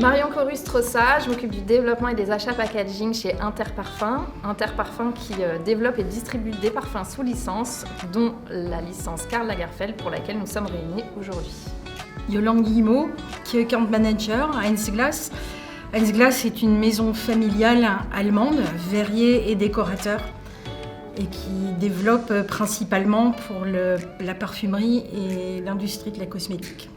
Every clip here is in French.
Marion Corus-Trossa, je m'occupe du développement et des achats packaging chez Interparfums. Interparfums qui développe et distribue des parfums sous licence, dont la licence Karl Lagerfeld pour laquelle nous sommes réunis aujourd'hui. Yolande Guillemot, qui est account manager à Heinz Glass. Heinz Glass est une maison familiale allemande, verrier et décorateur, et qui développe principalement pour la parfumerie et l'industrie de la cosmétique.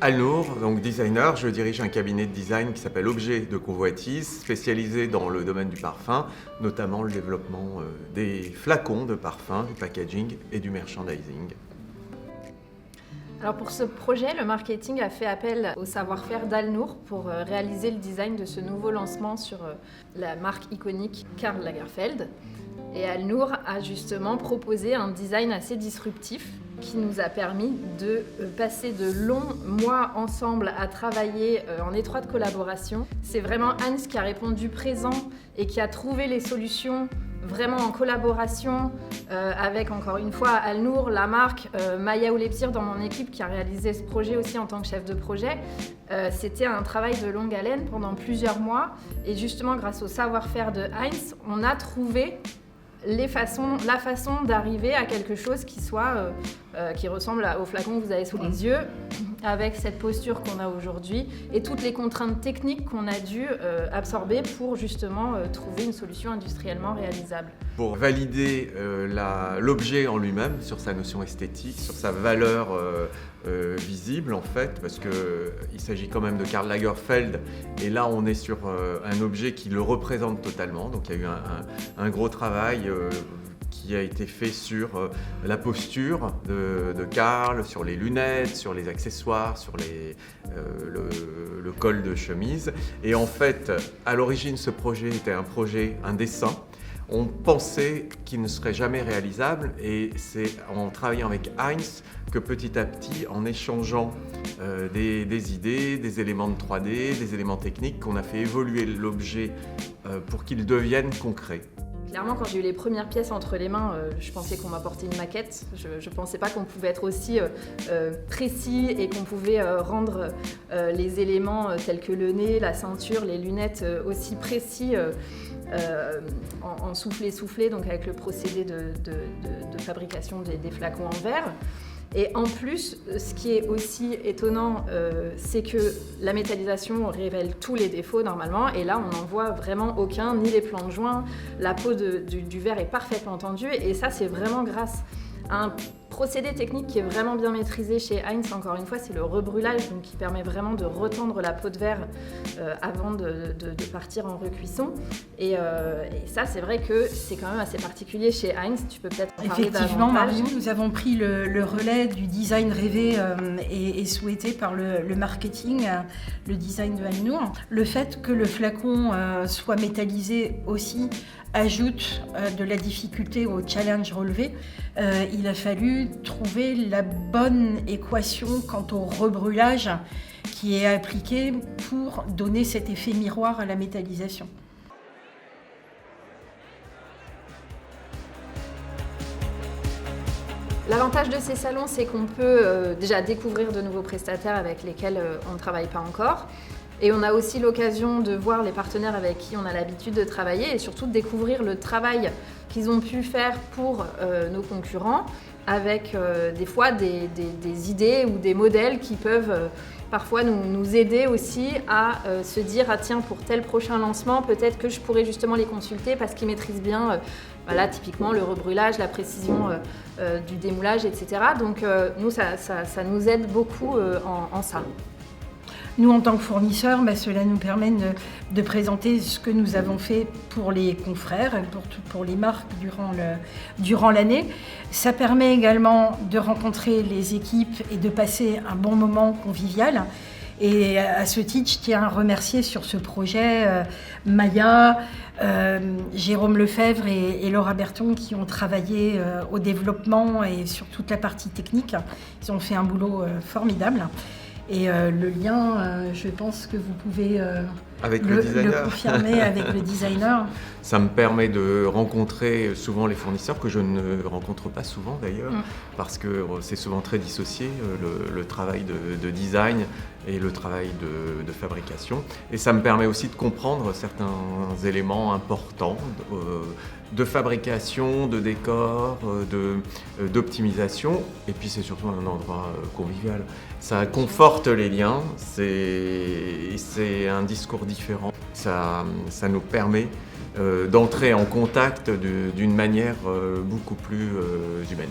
Alnour, donc designer, je dirige un cabinet de design qui s'appelle Objet de Convoitise, spécialisé dans le domaine du parfum, notamment le développement des flacons de parfum, du packaging et du merchandising. Alors pour ce projet, le marketing a fait appel au savoir-faire d'Alnour pour réaliser le design de ce nouveau lancement sur la marque iconique Karl Lagerfeld. Et Alnour a justement proposé un design assez disruptif qui nous a permis de passer de longs mois ensemble à travailler en étroite collaboration. C'est vraiment Heinz qui a répondu présent et qui a trouvé les solutions vraiment en collaboration avec, encore une fois, Alnour, la marque, Maya Oulepsir dans mon équipe qui a réalisé ce projet aussi en tant que chef de projet. C'était un travail de longue haleine pendant plusieurs mois et justement grâce au savoir-faire de Heinz, on a trouvé la façon d'arriver à quelque chose qui ressemble au flacon que vous avez sous les yeux, avec cette posture qu'on a aujourd'hui et toutes les contraintes techniques qu'on a dû absorber pour justement trouver une solution industriellement réalisable. Pour valider l'objet en lui-même, sur sa notion esthétique, sur sa valeur visible en fait, parce qu'il s'agit quand même de Karl Lagerfeld, et là on est sur un objet qui le représente totalement, donc il y a eu un gros travail qui a été fait sur la posture de Karl, sur les lunettes, sur les accessoires, sur le col de chemise. Et en fait, à l'origine, ce projet était un dessin. On pensait qu'il ne serait jamais réalisable et c'est en travaillant avec Heinz que petit à petit, en échangeant des idées, des éléments de 3D, des éléments techniques, qu'on a fait évoluer l'objet pour qu'il devienne concret. Clairement, quand j'ai eu les premières pièces entre les mains, je pensais qu'on m'apportait une maquette. Je ne pensais pas qu'on pouvait être aussi précis et qu'on pouvait rendre les éléments tels que le nez, la ceinture, les lunettes aussi précis en soufflé, donc avec le procédé de fabrication des flacons en verre. Et en plus, ce qui est aussi étonnant, c'est que la métallisation révèle tous les défauts normalement, et là on n'en voit vraiment aucun, ni les plans de joint, la peau du verre est parfaitement tendue, et ça c'est vraiment grâce à un procédé technique qui est vraiment bien maîtrisé chez Heinz, encore une fois, c'est le rebrûlage, donc qui permet vraiment de retendre la peau de verre avant de partir en recuisson. Et ça, c'est vrai que c'est quand même assez particulier chez Heinz. Tu peux peut-être en parler davantage. Effectivement, Marion, nous avons pris le relais du design rêvé et souhaité par le marketing, le design de Alnour. Le fait que le flacon soit métallisé aussi ajoute de la difficulté au challenge relevé. Il a fallu trouver la bonne équation quant au rebrûlage qui est appliqué pour donner cet effet miroir à la métallisation. L'avantage de ces salons, c'est qu'on peut déjà découvrir de nouveaux prestataires avec lesquels on ne travaille pas encore. Et on a aussi l'occasion de voir les partenaires avec qui on a l'habitude de travailler et surtout de découvrir le travail qu'ils ont pu faire pour nos concurrents avec des fois des idées ou des modèles qui peuvent parfois nous aider aussi à se dire « Ah tiens, pour tel prochain lancement, peut-être que je pourrais justement les consulter parce qu'ils maîtrisent bien voilà, typiquement le rebrûlage, la précision du démoulage, etc. » Donc nous, ça nous aide beaucoup en ça. Nous, en tant que fournisseurs, cela nous permet de présenter ce que nous avons fait pour les confrères, pour les marques durant l'année. Ça permet également de rencontrer les équipes et de passer un bon moment convivial. Et à ce titre, je tiens à remercier sur ce projet Maya, Jérôme Lefebvre et Laura Berton qui ont travaillé au développement et sur toute la partie technique. Ils ont fait un boulot formidable. Et le lien, je pense que vous pouvez Avec le le designer. confirmer avec le designer. Ça me permet de rencontrer souvent les fournisseurs, que je ne rencontre pas souvent d'ailleurs, parce que c'est souvent très dissocié, le travail de design et le travail de fabrication. Et ça me permet aussi de comprendre certains éléments importants de fabrication, de décor, d'optimisation. Et puis c'est surtout un endroit convivial. Ça conforte les liens, c'est un discours différent. Ça nous permet d'entrer en contact d'une manière beaucoup plus humaine.